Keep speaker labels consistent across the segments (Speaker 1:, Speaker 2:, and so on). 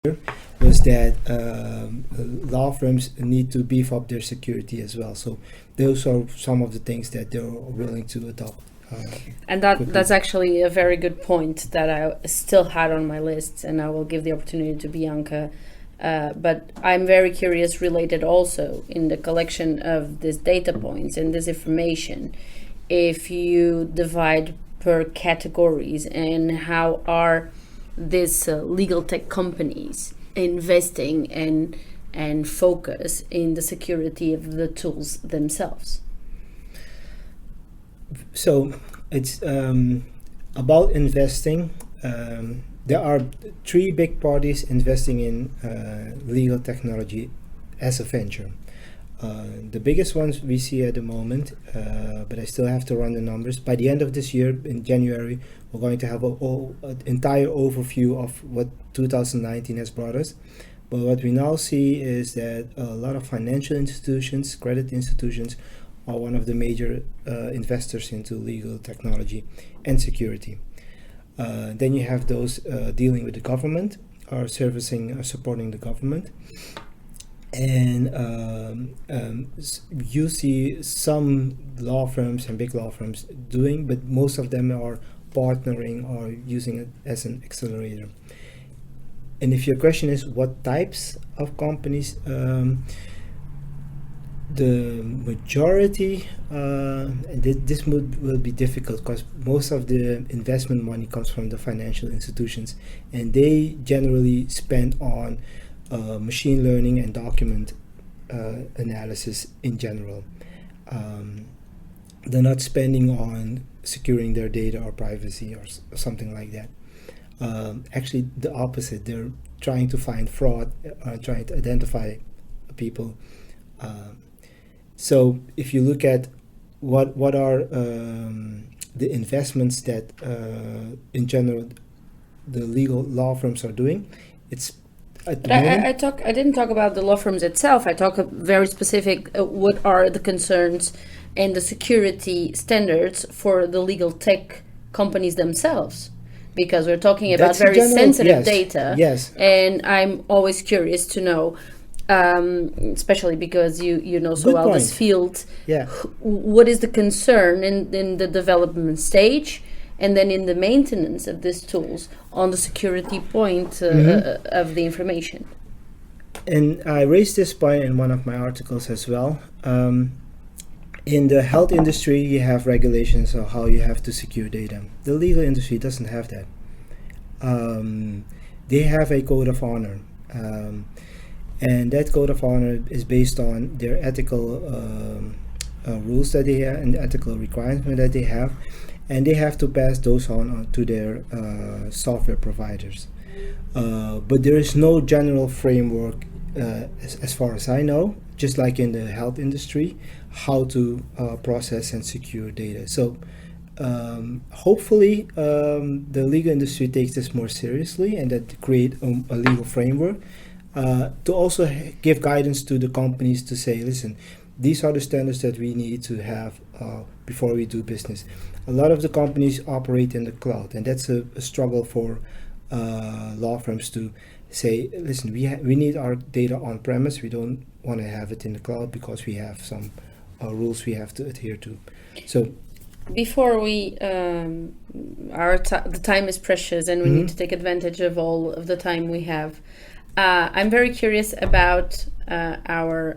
Speaker 1: was that law firms need to beef up their security as well. So those are some of the things that they're willing to adopt.
Speaker 2: And that's actually a very good point that I still had on my list, and I will give the opportunity to Bianca. But I'm very curious, related also in the collection of these data points and this information, if you divide per categories, and how are these legal tech companies investing and focus in the security of the tools themselves?
Speaker 1: So it's about investing. There are three big parties investing in legal technology as a venture. The biggest ones we see at the moment, but I still have to run the numbers. By the end of this year, in January, we're going to have an entire overview of what 2019 has brought us. But what we now see is that a lot of financial institutions, credit institutions, are one of the major investors into legal technology and security. Then you have those dealing with the government, or supporting the government. And you see some law firms and big law firms doing, but most of them are partnering or using it as an accelerator. And if your question is what types of companies, the majority, and this will be difficult because most of the investment money comes from the financial institutions, and they generally spend on machine learning and document analysis in general. They're not spending on securing their data or privacy or something like that. Actually, the opposite. They're trying to find fraud, trying to identify people. So if you look at what are the investments that in general the legal law firms are doing, it's
Speaker 2: But I didn't talk about the law firms itself. I talk very specific. What are the concerns and the security standards for the legal tech companies themselves? Because we're talking about very sensitive data.
Speaker 1: Yes.
Speaker 2: And I'm always curious to know, especially because you know so well this field.
Speaker 1: Yeah.
Speaker 2: What is the concern in the development stage? And then in the maintenance of these tools on the security point of the information.
Speaker 1: And I raised this point in one of my articles as well. In the health industry, you have regulations on how you have to secure data. The legal industry doesn't have that. They have a code of honor. And that code of honor is based on their ethical rules that they have and ethical requirements that they have. And they have to pass those on to their software providers. But there is no general framework, as far as I know, just like in the health industry, how to process and secure data. So hopefully the legal industry takes this more seriously and that create a legal framework to also give guidance to the companies to say, listen, these are the standards that we need to have before we do business. A lot of the companies operate in the cloud, and that's a struggle for law firms to say, listen, we need our data on premise. We don't want to have it in the cloud because we have some rules we have to adhere to. So
Speaker 2: before we the time is precious, and we need to take advantage of all of the time we have. I'm very curious about our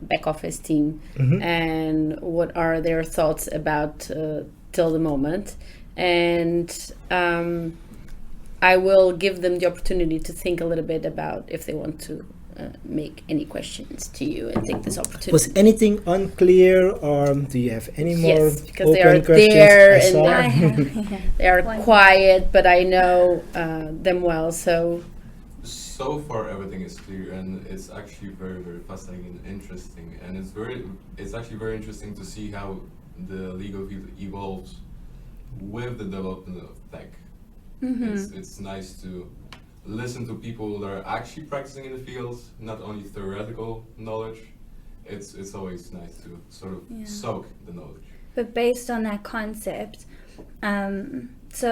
Speaker 2: back office team and what are their thoughts about till the moment, and I will give them the opportunity to think a little bit about if they want to make any questions to you and take this opportunity.
Speaker 1: Was anything unclear, or do you have any more
Speaker 2: because
Speaker 1: open
Speaker 2: they are
Speaker 1: questions?
Speaker 2: there and they are quiet, but I know them well,
Speaker 3: So far, everything is clear, and it's actually very, very fascinating and interesting. And it's actually very interesting to see how the legal field evolves with the development of tech. It's nice to listen to people that are actually practicing in the field, not only theoretical knowledge. It's always nice to sort of soak the knowledge.
Speaker 4: But based on that concept, so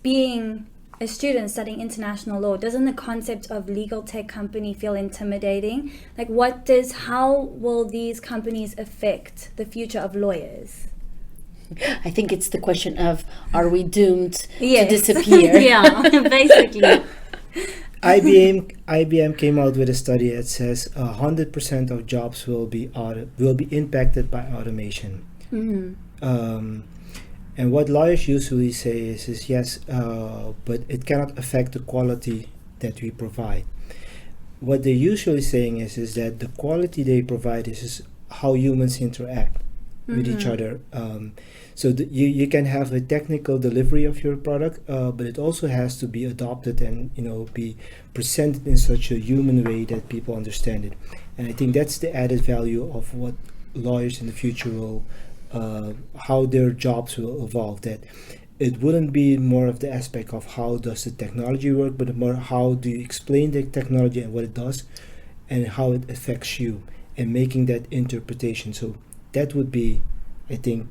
Speaker 4: being a student studying international law, doesn't the concept of legal tech company feel intimidating? Like, how will these companies affect the future of lawyers?
Speaker 2: I think it's the question of, are we doomed
Speaker 4: Yes.
Speaker 2: to disappear?
Speaker 4: Yeah, basically.
Speaker 1: IBM came out with a study that says 100% of jobs will be impacted by automation. And what lawyers usually say is yes, but it cannot affect the quality that we provide. What they're usually saying is that the quality they provide is how humans interact with each other. So you can have a technical delivery of your product, but it also has to be adopted and be presented in such a human way that people understand it. And I think that's the added value of what lawyers in the future will. How their jobs will evolve, that it wouldn't be more of the aspect of how does the technology work, but more how do you explain the technology and what it does and how it affects you, and making that interpretation. So that would be, I think,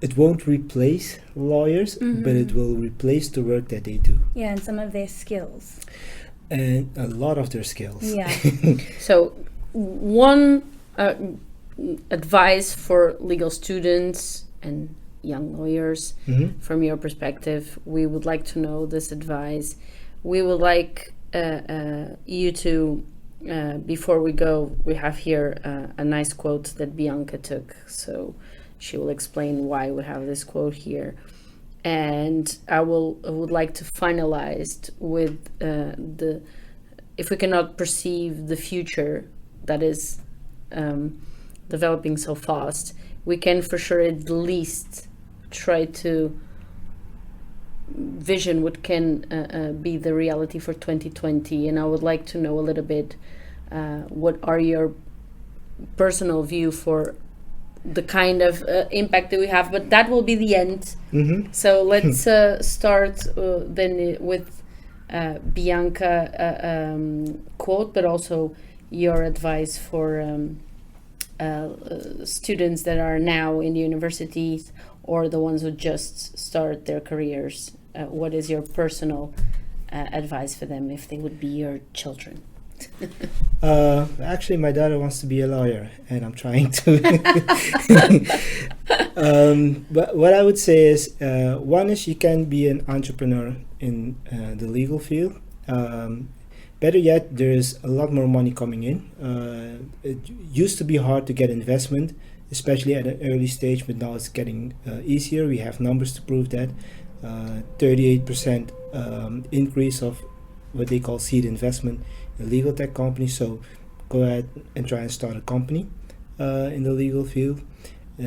Speaker 1: it won't replace lawyers, but it will replace the work that they do.
Speaker 4: Yeah, and some of their skills.
Speaker 1: And a lot of their skills.
Speaker 4: Yeah.
Speaker 2: So one advice for legal students and young lawyers, from your perspective, we would like to know this advice. We would like you to, before we go, we have here a nice quote that Bianca took, so she will explain why we have this quote here. And I would like to finalize with if we cannot perceive the future that is developing so fast, we can for sure at least try to vision what can be the reality for 2020. And I would like to know a little bit what are your personal view for the kind of impact that we have, but that will be the end. So let's start then with Bianca quote, but also your advice for students that are now in the universities or the ones who just start their careers. What is your personal advice for them if they would be your children?
Speaker 1: Actually, my daughter wants to be a lawyer, and I'm trying to. But what I would say is, one is you can be an entrepreneur in the legal field. Better yet, there is a lot more money coming in. It used to be hard to get investment, especially at an early stage, but now it's getting easier. We have numbers to prove that. 38% increase of what they call seed investment in legal tech companies. So go ahead and try and start a company in the legal field.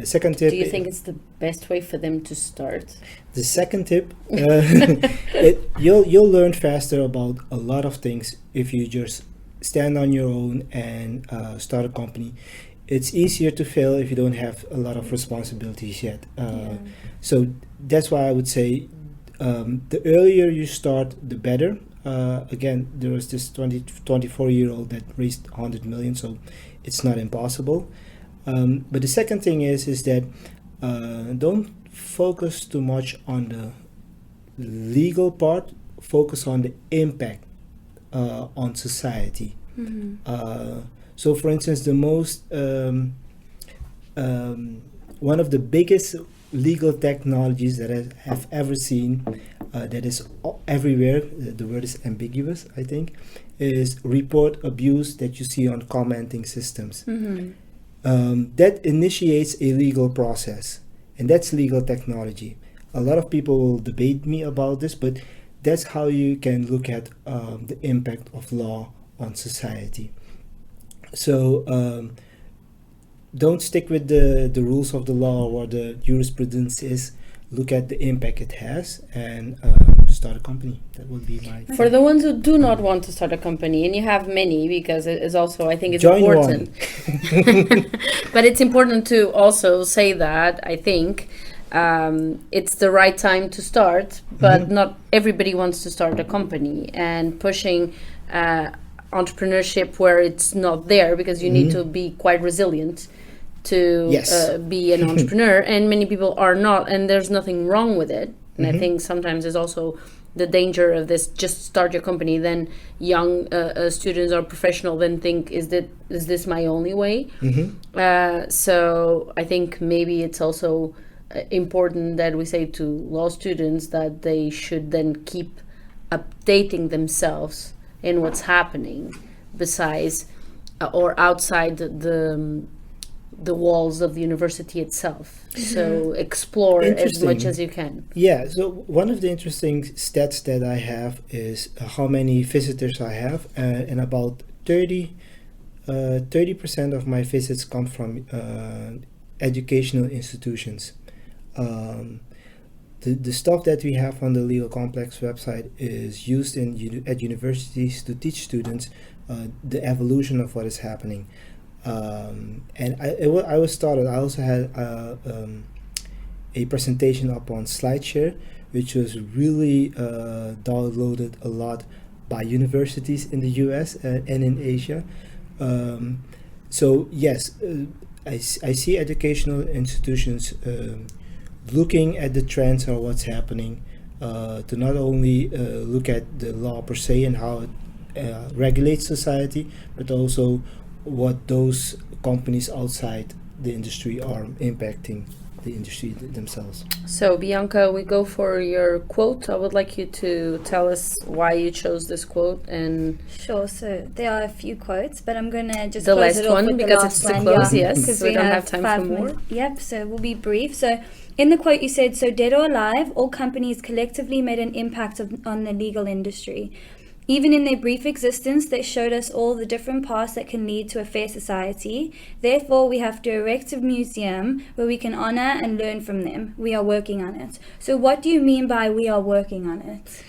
Speaker 1: Second tip.
Speaker 2: Do you think it's the best way for them to start?
Speaker 1: The second tip, you'll learn faster about a lot of things if you just stand on your own and start a company. It's easier to fail if you don't have a lot of responsibilities yet. So that's why I would say the earlier you start, the better. Again, there was this 24-year-old that raised 100 million, so it's not impossible. But the second thing is that don't focus too much on the legal part. Focus on the impact on society. So, for instance, the most one of the biggest legal technologies that I have ever seen, that is everywhere. The word is ambiguous, I think, is report abuse that you see on commenting systems. That initiates a legal process, and that's legal technology. A lot of people will debate me about this, but that's how you can look at the impact of law on society. So don't stick with the rules of the law or the jurisprudence is. Look at the impact it has and start a company. That would be my...
Speaker 2: For the ones who do not want to start a company, and you have many, because it is also, I think it's
Speaker 1: Join
Speaker 2: important. But it's important to also say that, I think, it's the right time to start, but not everybody wants to start a company, and pushing entrepreneurship where it's not there, because you need to be quite resilient to be an entrepreneur, and many people are not, and there's nothing wrong with it. And I think sometimes it's also the danger of this, just start your company, then young students or professional then think, is this my only way? So I think maybe it's also important that we say to law students that they should then keep updating themselves in what's happening besides or outside the walls of the university itself. So explore as much as you can.
Speaker 1: Yeah, so one of the interesting stats that I have is how many visitors I have, and about 30% of my visits come from educational institutions. The stuff that we have on the Legal Complex website is used at universities to teach students the evolution of what is happening. And I was started. I also had a presentation up on SlideShare, which was really downloaded a lot by universities in the US and in Asia. So yes, I see educational institutions looking at the trends or what's happening, to not only look at the law per se and how it regulates society, but also what those companies outside the industry are impacting the industry themselves.
Speaker 2: So Bianca, we go for your quote. I would like you to tell us why you chose this quote. And
Speaker 4: Sure, so there are a few quotes, but I'm going to just
Speaker 2: the
Speaker 4: close
Speaker 2: last
Speaker 4: it off
Speaker 2: one
Speaker 4: with
Speaker 2: because
Speaker 4: the
Speaker 2: it's
Speaker 4: last
Speaker 2: too
Speaker 4: one,
Speaker 2: close,
Speaker 4: yeah,
Speaker 2: yes,
Speaker 4: because
Speaker 2: we don't have time for more.
Speaker 4: Yep, so we'll be brief. So in the quote you said, so dead or alive, all companies collectively made an impact on the legal industry. Even in their brief existence, they showed us all the different paths that can lead to a fair society. Therefore, we have to erect a museum where we can honor and learn from them. We are working on it. So what do you mean by we are working on it?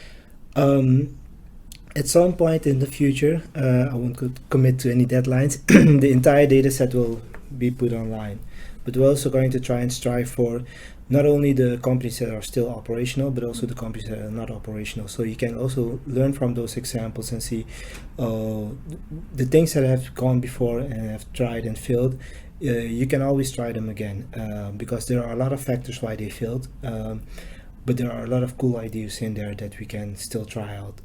Speaker 1: At some point in the future, I won't commit to any deadlines, the entire data set will be put online. But we're also going to try and strive for not only the companies that are still operational, but also the companies that are not operational. So you can also learn from those examples and see the things that have gone before and have tried and failed. You can always try them again, because there are a lot of factors why they failed. But there are a lot of cool ideas in there that we can still try out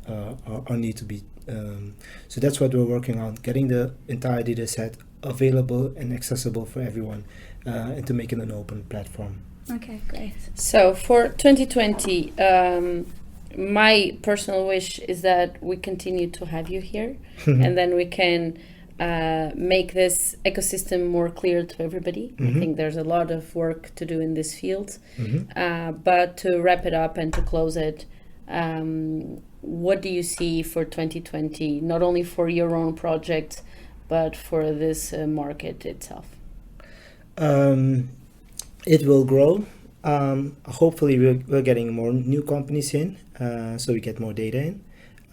Speaker 1: or need to be. So that's what we're working on, getting the entire data set available and accessible for everyone, and to make it an open platform.
Speaker 4: Okay, great.
Speaker 2: So for 2020, my personal wish is that we continue to have you here, and then we can make this ecosystem more clear to everybody. I think there's a lot of work to do in this field. But to wrap it up and to close it, what do you see for 2020, not only for your own project, but for this market itself?
Speaker 1: It will grow. Hopefully we're getting more new companies in, so we get more data in.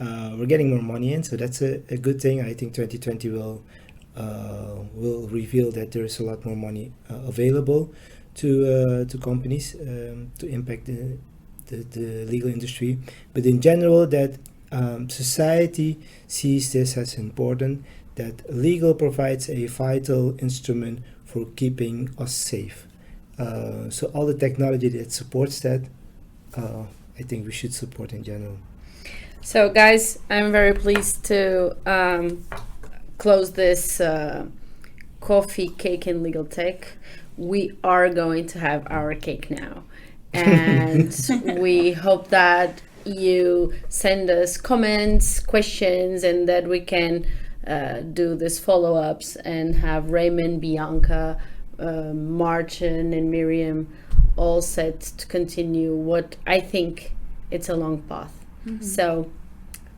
Speaker 1: We're getting more money in, so that's a good thing. I think 2020 will reveal that there is a lot more money available to companies to impact the legal industry. But in general, that society sees this as important, that legal provides a vital instrument for keeping us safe. So all the technology that supports that, I think we should support in general.
Speaker 2: So guys, I'm very pleased to close this coffee, cake and legal tech. We are going to have our cake now. And we hope that you send us comments, questions, and that we can do this follow-ups and have Raymond, Bianca, Marcin and Miriam all set to continue what I think it's a long path. So,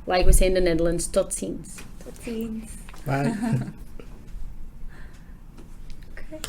Speaker 2: like we say in the Netherlands, tot ziens.
Speaker 4: Tot ziens.
Speaker 1: Bye.
Speaker 4: Okay.